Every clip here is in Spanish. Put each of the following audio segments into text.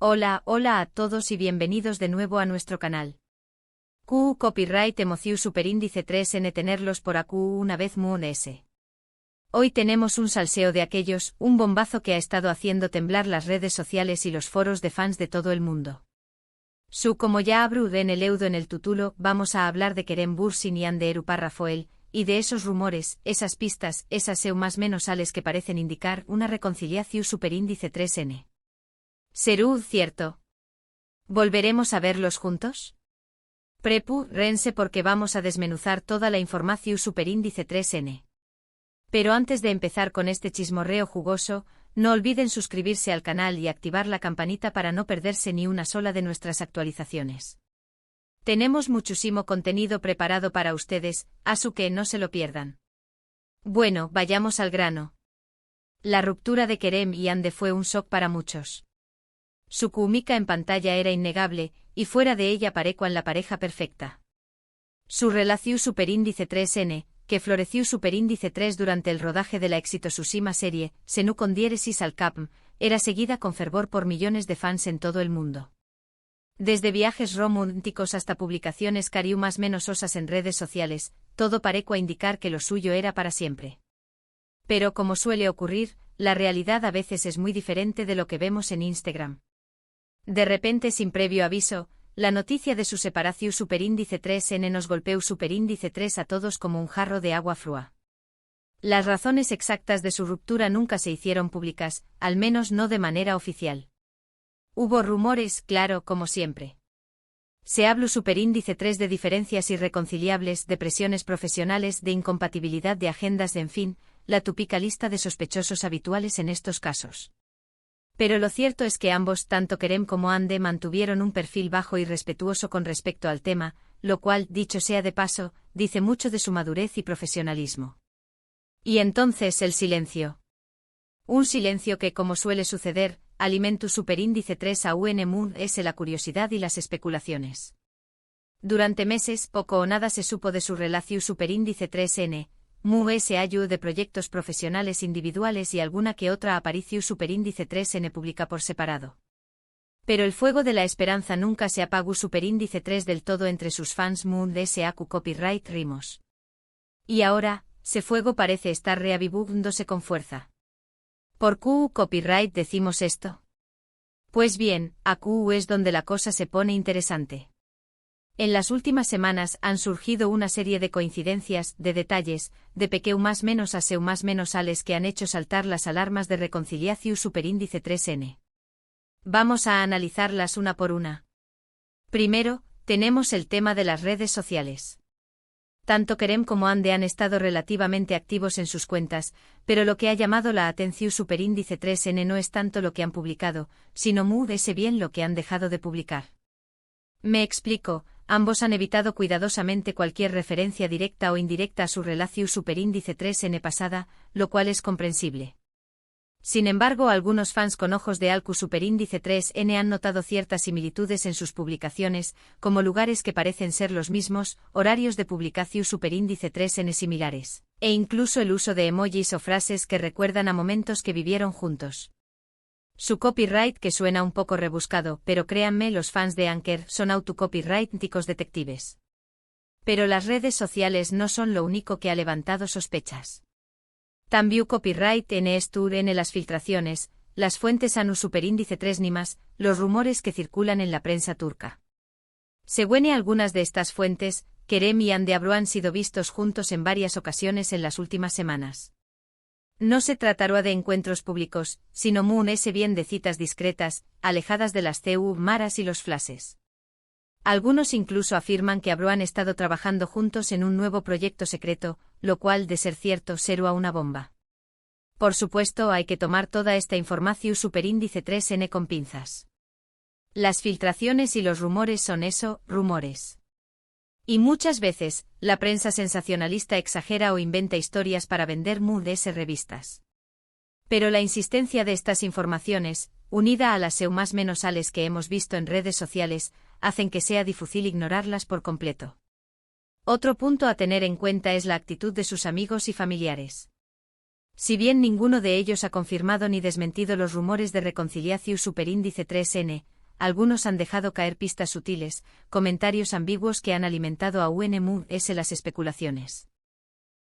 Hola, hola a todos y bienvenidos de nuevo a nuestro canal. QU Copyright Emociu Superíndice 3N tenerlos por AQ una vez Moon S. Hoy tenemos un salseo de aquellos, un bombazo que ha estado haciendo temblar las redes sociales y los foros de fans de todo el mundo. Como ya abru en el eudo en el título, vamos a hablar de Kerem Bürsin y Hande Erupar Rafael, y de esos rumores, esas pistas, esas seu más menos ales que parecen indicar una reconciliación superíndice 3N. ¿Será cierto? ¿Volveremos a verlos juntos? Rense porque vamos a desmenuzar toda la información superíndice 3N. Pero antes de empezar con este chismorreo jugoso, no olviden suscribirse al canal y activar la campanita para no perderse ni una sola de nuestras actualizaciones. Tenemos muchísimo contenido preparado para ustedes, así que no se lo pierdan. Bueno, vayamos al grano. La ruptura de Kerem y Hande fue un shock para muchos. Su química en pantalla era innegable, y fuera de ella parecían la pareja perfecta. Su relación superíndice 3N, que floreció superíndice 3 durante el rodaje de la exitosísima serie, Senu con diéresis al cap, era seguida con fervor por millones de fans en todo el mundo. Desde viajes románticos hasta publicaciones cariu más menos osas en redes sociales, todo parecía indicar que lo suyo era para siempre. Pero como suele ocurrir, la realidad a veces es muy diferente de lo que vemos en Instagram. De repente, sin previo aviso, la noticia de su separación superíndice 3N nos golpeó superíndice 3 a todos como un jarro de agua fría. Las razones exactas de su ruptura nunca se hicieron públicas, al menos no de manera oficial. Hubo rumores, claro, como siempre. Se habló superíndice 3 de diferencias irreconciliables, de presiones profesionales, de incompatibilidad de agendas, en fin, la típica lista de sospechosos habituales en estos casos. Pero lo cierto es que ambos, tanto Kerem como Hande, mantuvieron un perfil bajo y respetuoso con respecto al tema, lo cual, dicho sea de paso, dice mucho de su madurez y profesionalismo. Y entonces el silencio. Un silencio que, como suele suceder, alimentó superíndice 3 a UN Moon S la curiosidad y las especulaciones. Durante meses, poco o nada se supo de su relación superíndice 3N, Moon S ayudó de proyectos profesionales individuales y alguna que otra aparición superíndice 3N pública por separado. Pero el fuego de la esperanza nunca se apagó superíndice 3 del todo entre sus fans Moon S AQ Copyright Rimos. Y ahora, ese fuego parece estar reavivándose con fuerza. ¿Por QU Copyright decimos esto? Pues bien, AQ es donde la cosa se pone interesante. En las últimas semanas han surgido una serie de coincidencias, de detalles, de pequeu más menos a seu más menos ales que han hecho saltar las alarmas de reconciliación superíndice 3N. Vamos a analizarlas una por una. Primero, tenemos el tema de las redes sociales. Tanto Kerem como Hande han estado relativamente activos en sus cuentas, pero lo que ha llamado la atención superíndice 3N no es tanto lo que han publicado, sino Mood S bien lo que han dejado de publicar. Me explico. Ambos han evitado cuidadosamente cualquier referencia directa o indirecta a su relación superíndice 3N pasada, lo cual es comprensible. Sin embargo, algunos fans con ojos de AQ superíndice 3N han notado ciertas similitudes en sus publicaciones, como lugares que parecen ser los mismos, horarios de publicación superíndice 3N similares, e incluso el uso de emojis o frases que recuerdan a momentos que vivieron juntos. Su copyright que suena un poco rebuscado, pero créanme, los fans de Anker son autocopyrighticos detectives. Pero las redes sociales no son lo único que ha levantado sospechas. También copyright en las filtraciones, las fuentes ANU superíndice 3 ni más, los rumores que circulan en la prensa turca. Según algunas de estas fuentes, Kerem y Hande han sido vistos juntos en varias ocasiones en las últimas semanas. No se tratará de encuentros públicos, sino Moon S bien de citas discretas, alejadas de las maras y los flashes. Algunos incluso afirman que habrán estado trabajando juntos en un nuevo proyecto secreto, lo cual, de ser cierto, será una bomba. Por supuesto, hay que tomar toda esta información superíndice 3N con pinzas. Las filtraciones y los rumores son eso, rumores. Y muchas veces, la prensa sensacionalista exagera o inventa historias para vender Mood S revistas. Pero la insistencia de estas informaciones, unida a las seu más menos ales que hemos visto en redes sociales, hacen que sea difícil ignorarlas por completo. Otro punto a tener en cuenta es la actitud de sus amigos y familiares. Si bien ninguno de ellos ha confirmado ni desmentido los rumores de reconciliación superíndice 3N, algunos han dejado caer pistas sutiles, comentarios ambiguos que han alimentado a UNMUS las especulaciones.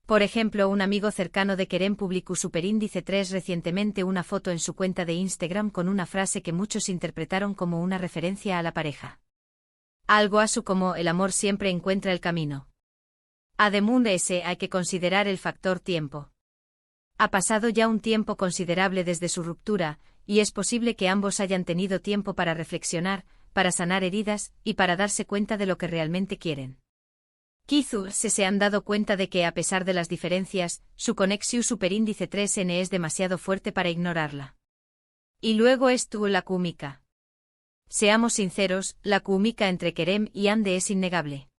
Por ejemplo, un amigo cercano de Kerem publicó Superíndice 3 recientemente una foto en su cuenta de Instagram con una frase que muchos interpretaron como una referencia a la pareja. Algo así como el amor siempre encuentra el camino. Además, hay que considerar el factor tiempo. Ha pasado ya un tiempo considerable desde su ruptura, y es posible que ambos hayan tenido tiempo para reflexionar, para sanar heridas y para darse cuenta de lo que realmente quieren. Quizás se han dado cuenta de que a pesar de las diferencias, su conexión Superíndice 3N es demasiado fuerte para ignorarla. Y luego estuvo la química. Seamos sinceros, la química entre Kerem y Hande es innegable.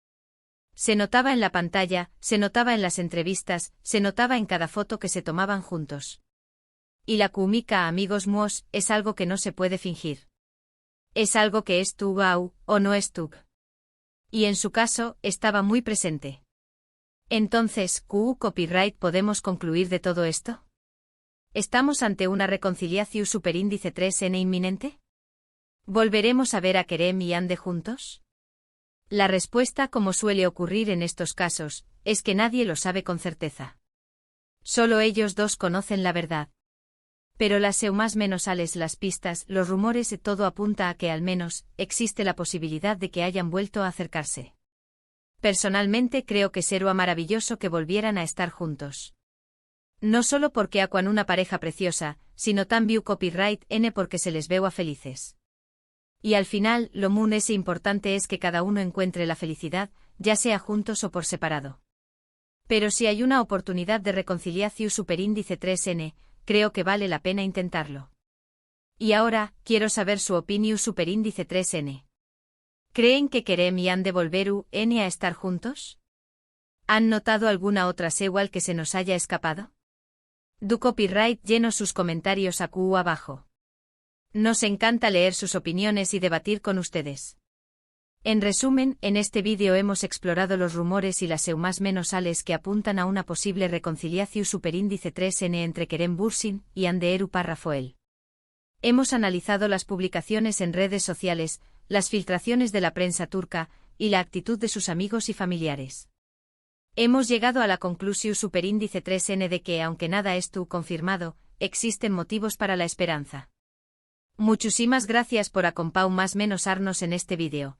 Se notaba en la pantalla, se notaba en las entrevistas, se notaba en cada foto que se tomaban juntos. Y la química, amigos míos, es algo que no se puede fingir. Es algo que es tu wow, o no es tu. Y en su caso, estaba muy presente. Entonces, ¿copyright podemos concluir de todo esto? ¿Estamos ante una reconciliación Superíndice 3N inminente? ¿Volveremos a ver a Kerem y Hande juntos? La respuesta, como suele ocurrir en estos casos, es que nadie lo sabe con certeza. Solo ellos dos conocen la verdad. Pero las más menos las pistas, los rumores y todo apunta a que al menos, existe la posibilidad de que hayan vuelto a acercarse. Personalmente creo que sería maravilloso que volvieran a estar juntos. No solo porque acuan una pareja preciosa, sino también copyright N porque se les veo a felices. Y al final, lo más importante es que cada uno encuentre la felicidad, ya sea juntos o por separado. Pero si hay una oportunidad de reconciliación Superíndice 3N, creo que vale la pena intentarlo. Y ahora, quiero saber su opinión Superíndice 3N. ¿Creen que Kerem y Hande volver a estar juntos? ¿Han notado alguna otra señal que se nos haya escapado? Du copyright lleno sus comentarios abajo. Nos encanta leer sus opiniones y debatir con ustedes. En resumen, en este vídeo hemos explorado los rumores y las más menos que apuntan a una posible reconciliación Superíndice 3N entre Kerem Bürsin y Hande Erupar-Rafael. Hemos analizado las publicaciones en redes sociales, las filtraciones de la prensa turca y la actitud de sus amigos y familiares. Hemos llegado a la conclusión Superíndice 3N de que, aunque nada estuvo confirmado, existen motivos para la esperanza. Muchísimas gracias por acompañarnos en este vídeo.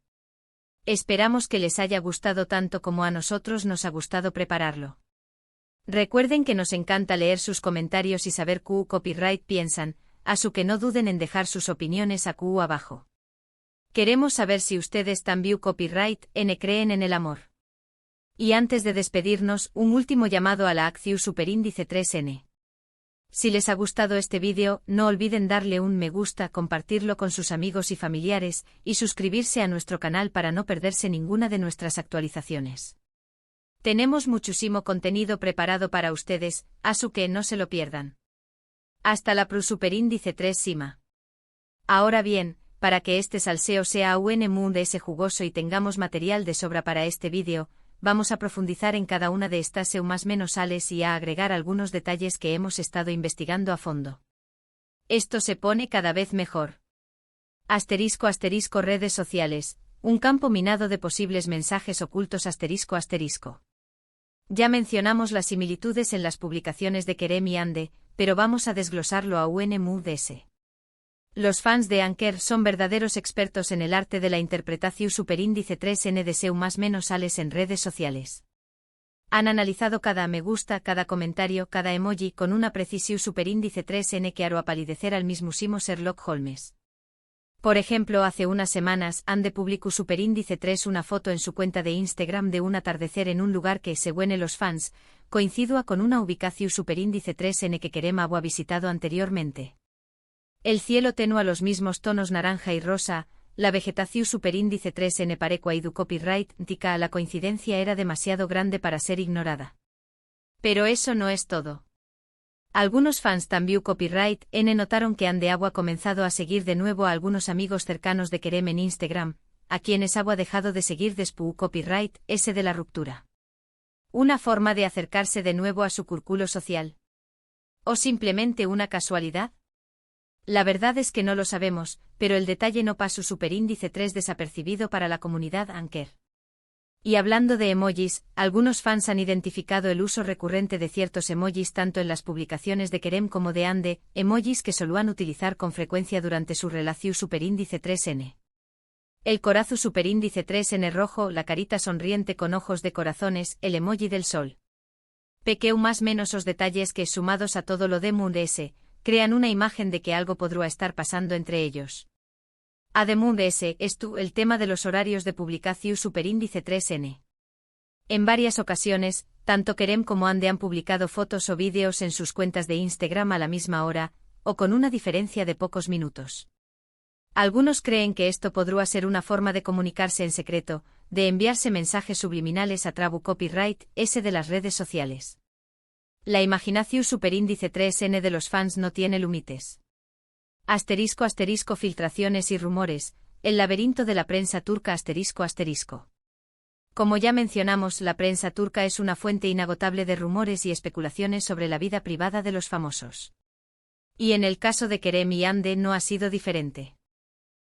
Esperamos que les haya gustado tanto como a nosotros nos ha gustado prepararlo. Recuerden que nos encanta leer sus comentarios y saber qué copyright piensan, así que no duden en dejar sus opiniones abajo. Queremos saber si ustedes también copyright N creen en el amor. Y antes de despedirnos, un último llamado a la acción Superíndice 3N. Si les ha gustado este vídeo, no olviden darle un me gusta, compartirlo con sus amigos y familiares, y suscribirse a nuestro canal para no perderse ninguna de nuestras actualizaciones. Tenemos muchísimo contenido preparado para ustedes, así que no se lo pierdan. Hasta la Superíndice 3 Ahora bien, para que este salseo sea UNMUS jugoso y tengamos material de sobra para este vídeo, vamos a profundizar en cada una de estas más menos y a agregar algunos detalles que hemos estado investigando a fondo. Esto se pone cada vez mejor. Asterisco redes sociales, un campo minado de posibles mensajes ocultos asterisco. Ya mencionamos las similitudes en las publicaciones de Kerem y Hande, pero vamos a desglosarlo a UNMUS. Los fans de Anker son verdaderos expertos en el arte de la interpretación Superíndice 3N de seu más menos en redes sociales. Han analizado cada me gusta, cada comentario, cada emoji con una precisión Superíndice 3N que hará palidecer al mismísimo Sherlock Holmes. Por ejemplo, hace unas semanas, Hande publicó Superíndice 3 una foto en su cuenta de Instagram de un atardecer en un lugar que, según los fans, coincidía con una ubicación Superíndice 3N que Kerem había visitado anteriormente. El cielo tenue a los mismos tonos naranja y rosa, la vegetación Superíndice 3N parecua y du copyright tica la coincidencia era demasiado grande para ser ignorada. Pero eso no es todo. Algunos fans también copyright N notaron que Hande ha comenzado a seguir de nuevo a algunos amigos cercanos de Kerem en Instagram, a quienes ha dejado de seguir después copyright S de la ruptura. ¿Una forma de acercarse de nuevo a su círculo social? ¿O simplemente una casualidad? La verdad es que no lo sabemos, pero el detalle no pasó superíndice 3 desapercibido para la comunidad Anker. Y hablando de emojis, algunos fans han identificado el uso recurrente de ciertos emojis tanto en las publicaciones de Kerem como de Ande, emojis que solían utilizar con frecuencia durante su relación superíndice 3N. El corazo superíndice 3N rojo, la carita sonriente con ojos de corazones, el emoji del sol. Pequeu más menos os detalles que sumados a todo lo de Moon S, crean una imagen de que algo podrá estar pasando entre ellos. Además el tema de los horarios de publicación superíndice 3N. En varias ocasiones, tanto Kerem como Ande han publicado fotos o vídeos en sus cuentas de Instagram a la misma hora, o con una diferencia de pocos minutos. Algunos creen que esto podría ser una forma de comunicarse en secreto, de enviarse mensajes subliminales a través copyright S de las redes sociales. La imaginación superíndice 3N de los fans no tiene límites. *** Filtraciones y rumores, el laberinto de la prensa turca ***. Como ya mencionamos, la prensa turca es una fuente inagotable de rumores y especulaciones sobre la vida privada de los famosos. Y en el caso de Kerem y Ande no ha sido diferente.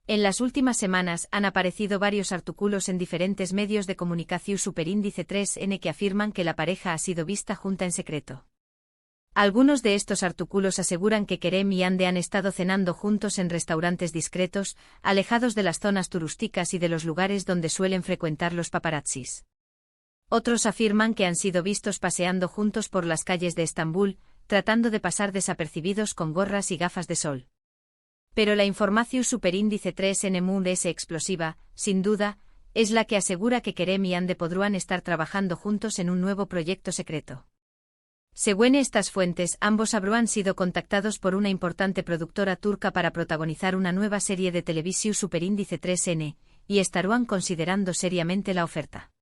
En las últimas semanas han aparecido varios artículos en diferentes medios de comunicación superíndice 3N que afirman que la pareja ha sido vista junta en secreto. Algunos de estos artículos aseguran que Kerem y Ande han estado cenando juntos en restaurantes discretos, alejados de las zonas turísticas y de los lugares donde suelen frecuentar los paparazzis. Otros afirman que han sido vistos paseando juntos por las calles de Estambul, tratando de pasar desapercibidos con gorras y gafas de sol. Pero la información superíndice 3N Moon es explosiva, sin duda, es la que asegura que Kerem y Ande podrán estar trabajando juntos en un nuevo proyecto secreto. Según estas fuentes, ambos habrán sido contactados por una importante productora turca para protagonizar una nueva serie de televisión superíndice 3N, y estarán considerando seriamente la oferta.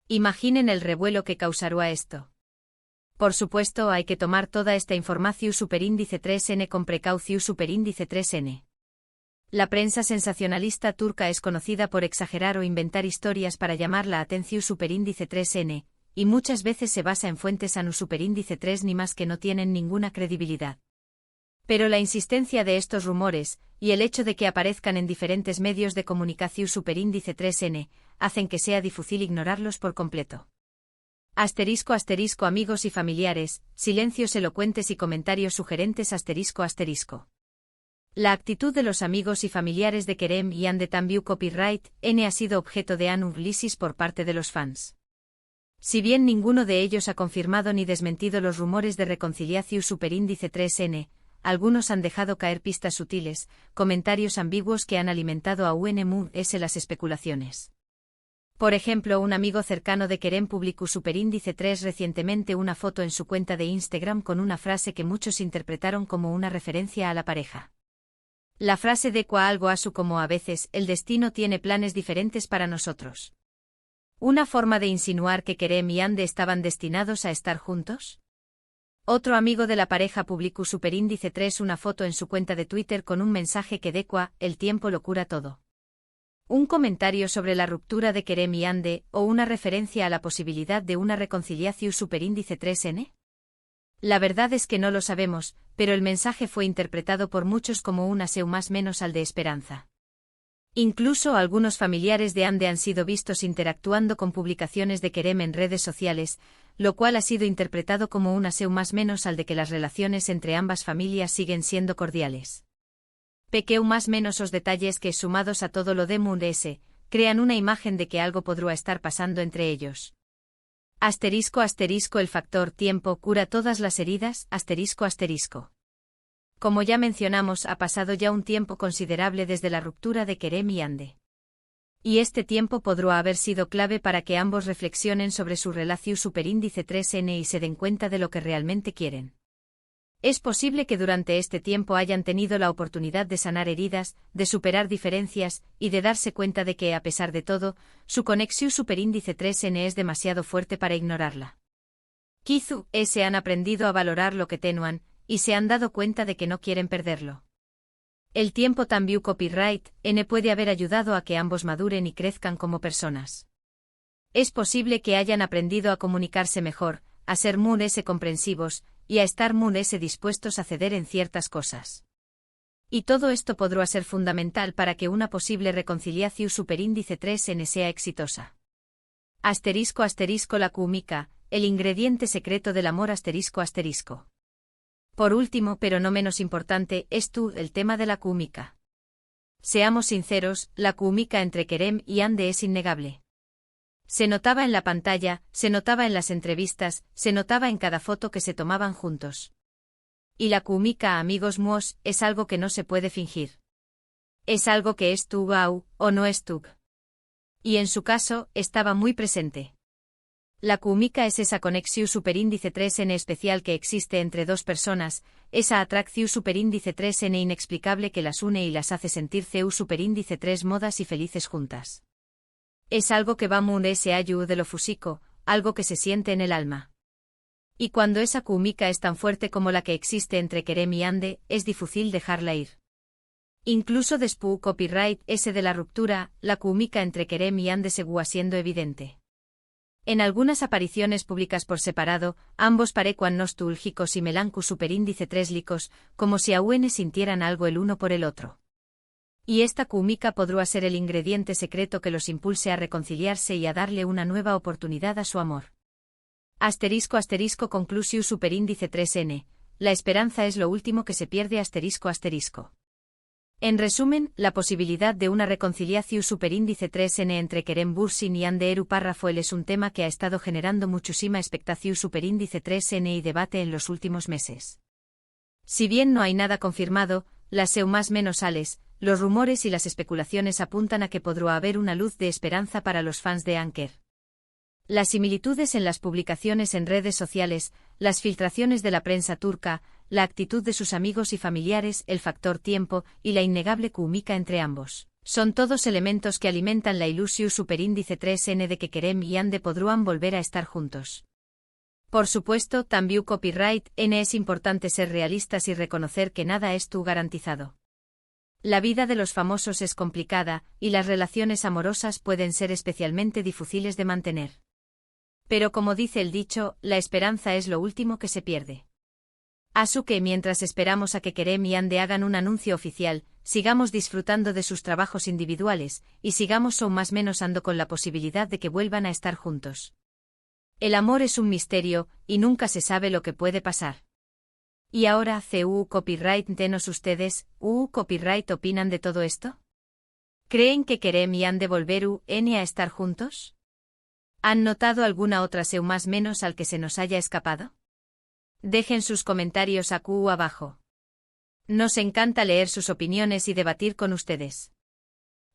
Imaginen el revuelo que causará esto. Por supuesto, hay que tomar toda esta información superíndice 3N con precaución superíndice 3N. La prensa sensacionalista turca es conocida por exagerar o inventar historias para llamar la atención superíndice 3N, y muchas veces se basa en fuentes ANU superíndice 3 ni más que no tienen ninguna credibilidad. Pero la insistencia de estos rumores, y el hecho de que aparezcan en diferentes medios de comunicación superíndice 3N, hacen que sea difícil ignorarlos por completo. *** Amigos y familiares, silencios elocuentes y comentarios sugerentes ***. La actitud de los amigos y familiares de Kerem y Ande también copyright N ha sido objeto de análisis por parte de los fans. Si bien ninguno de ellos ha confirmado ni desmentido los rumores de reconciliación superíndice 3N, algunos han dejado caer pistas sutiles, comentarios ambiguos que han alimentado a UNMUS las especulaciones. Por ejemplo, un amigo cercano de Kerem publicó superíndice 3 recientemente una foto en su cuenta de Instagram con una frase que muchos interpretaron como una referencia a la pareja. La frase decía algo así como: a veces, el destino tiene planes diferentes para nosotros. ¿Una forma de insinuar que Kerem y Ande estaban destinados a estar juntos? Otro amigo de la pareja publicó superíndice 3 una foto en su cuenta de Twitter con un mensaje que decía: el tiempo lo cura todo. Un comentario sobre la ruptura de Kerem y Ande, o una referencia a la posibilidad de una reconciliación superíndice 3N. La verdad es que no lo sabemos, pero el mensaje fue interpretado por muchos como un aseo más menos al de esperanza. Incluso algunos familiares de Ande han sido vistos interactuando con publicaciones de Kerem en redes sociales, lo cual ha sido interpretado como un aseo más menos al de que las relaciones entre ambas familias siguen siendo cordiales. Pequeu más menos os detalles que, sumados a todo lo de Moon S, crean una imagen de que algo podrá estar pasando entre ellos. *** El factor tiempo cura todas las heridas ***. Como ya mencionamos, ha pasado ya un tiempo considerable desde la ruptura de Kerem y Ande. Y este tiempo podrá haber sido clave para que ambos reflexionen sobre su relación superíndice 3N y se den cuenta de lo que realmente quieren. Es posible que durante este tiempo hayan tenido la oportunidad de sanar heridas, de superar diferencias, y de darse cuenta de que, a pesar de todo, su conexión superíndice 3N es demasiado fuerte para ignorarla. Quizá se han aprendido a valorar lo que tenían, y se han dado cuenta de que no quieren perderlo. El tiempo también copyright N puede haber ayudado a que ambos maduren y crezcan como personas. Es posible que hayan aprendido a comunicarse mejor, a ser Moon S comprensivos, y a estar Moon S dispuestos a ceder en ciertas cosas. Y todo esto podrá ser fundamental para que una posible reconciliación superíndice 3n sea exitosa. Asterisco asterisco la química, el ingrediente secreto del amor asterisco asterisco. Por último, pero no menos importante, es el tema de la química. Seamos sinceros, la química entre Kerem y Hande es innegable. Se notaba en la pantalla, se notaba en las entrevistas, se notaba en cada foto que se tomaban juntos. Y la química, amigos míos, es algo que no se puede fingir. Es algo que es tugau, o no es tug. Y en su caso, estaba muy presente. La química es esa conexión superíndice 3n especial que existe entre dos personas, esa atracción superíndice 3n inexplicable que las une y las hace sentir CU superíndice 3 modas y felices juntas. Es algo que va muy ese ayu de lo físico, algo que se siente en el alma. Y cuando esa química es tan fuerte como la que existe entre Kerem y Hande, es difícil dejarla ir. Incluso después copyright ese de la ruptura, la química entre Kerem y Hande seguía siendo evidente. En algunas apariciones públicas por separado, ambos parecían nostálgicos y melancos superíndice 3 licos, como si aún sintieran algo el uno por el otro. Y esta química podrá ser el ingrediente secreto que los impulse a reconciliarse y a darle una nueva oportunidad a su amor. Asterisco asterisco conclusio superíndice 3n, la esperanza es lo último que se pierde asterisco asterisco. En resumen, la posibilidad de una reconciliación superíndice 3n entre Kerem Bürsin y Hande Eru Parrafoel es un tema que ha estado generando muchísima expectación superíndice 3n y debate en los últimos meses. Si bien no hay nada confirmado, las seu más menos sales, los rumores y las especulaciones apuntan a que podrá haber una luz de esperanza para los fans de Anker. Las similitudes en las publicaciones en redes sociales, las filtraciones de la prensa turca, la actitud de sus amigos y familiares, el factor tiempo y la innegable química entre ambos, son todos elementos que alimentan la ilusión superíndice 3n de que Kerem y Hande podrán volver a estar juntos. Por supuesto, también copyright n es importante ser realistas y reconocer que nada es garantizado. La vida de los famosos es complicada, y las relaciones amorosas pueden ser especialmente difíciles de mantener. Pero como dice el dicho, la esperanza es lo último que se pierde. Así que mientras esperamos a que Kerem y Hande hagan un anuncio oficial, sigamos disfrutando de sus trabajos individuales, y sigamos o más menos ando con la posibilidad de que vuelvan a estar juntos. El amor es un misterio, y nunca se sabe lo que puede pasar. Y ahora, CU Copyright, denos ustedes, Copyright, ¿opinan de todo esto? ¿Creen que Kerem y Hande volver a estar juntos? ¿Han notado alguna otra seu más menos al que se nos haya escapado? Dejen sus comentarios abajo. Nos encanta leer sus opiniones y debatir con ustedes.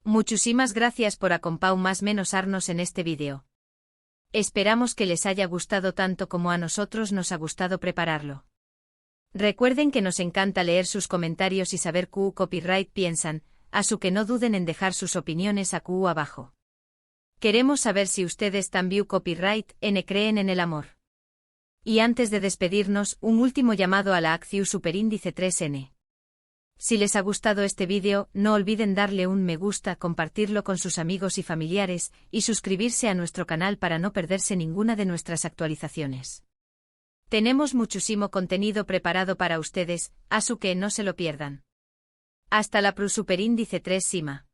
Muchísimas gracias por acompañar más menos arnos en este vídeo. Esperamos que les haya gustado tanto como a nosotros nos ha gustado prepararlo. Recuerden que nos encanta leer sus comentarios y saber qué copyright piensan, así que no duden en dejar sus opiniones abajo. Queremos saber si ustedes también copyright n creen en el amor. Y antes de despedirnos, un último llamado a la acción superíndice 3n. Si les ha gustado este vídeo, no olviden darle un me gusta, compartirlo con sus amigos y familiares, y suscribirse a nuestro canal para no perderse ninguna de nuestras actualizaciones. Tenemos muchísimo contenido preparado para ustedes, así que no se lo pierdan. Hasta la superíndice 3 Sima.